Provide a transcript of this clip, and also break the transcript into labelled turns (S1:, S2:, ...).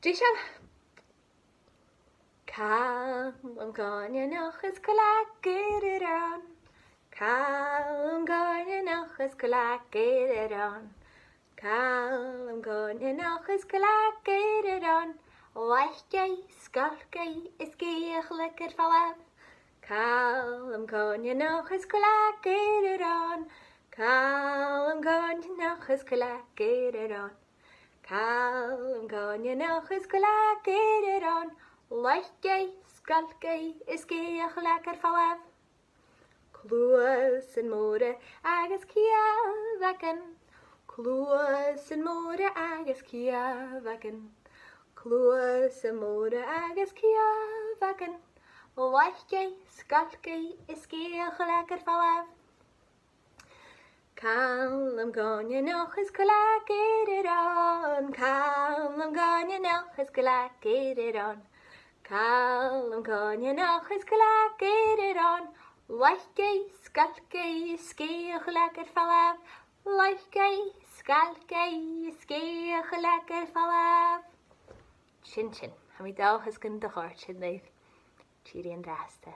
S1: Dísio. Callum gáine nach is go leacair an. Callum gáine nach is go leacair an. Callum gáine nach is go leacair an. Laichgei, skalgei, is geich lekker fallaf. Callum gáine nach is go leacair an. Callum gáine nach is go leacair an. Callum gáine nach is go leacair an. Laichgei, skalgei, is geich lekker fallaf. Clúas yn móra agus ciafagan. Clúas yn móra agus ciafagan. Clúas yn móra agus ciafagan. Laichgei, skalgei, is geich lekker fallaf. Callum gáine nach is go leacair an. Callum gáine nach is go leacair an. Callum gáine nach is go leacair an. Laichgei, skalgei, is geich lekker fallaf. Laichgei, skalgei, is geich lekker fallaf. Sin, ha mi dáchas gon do chóir sin leif. Tíri an dásta.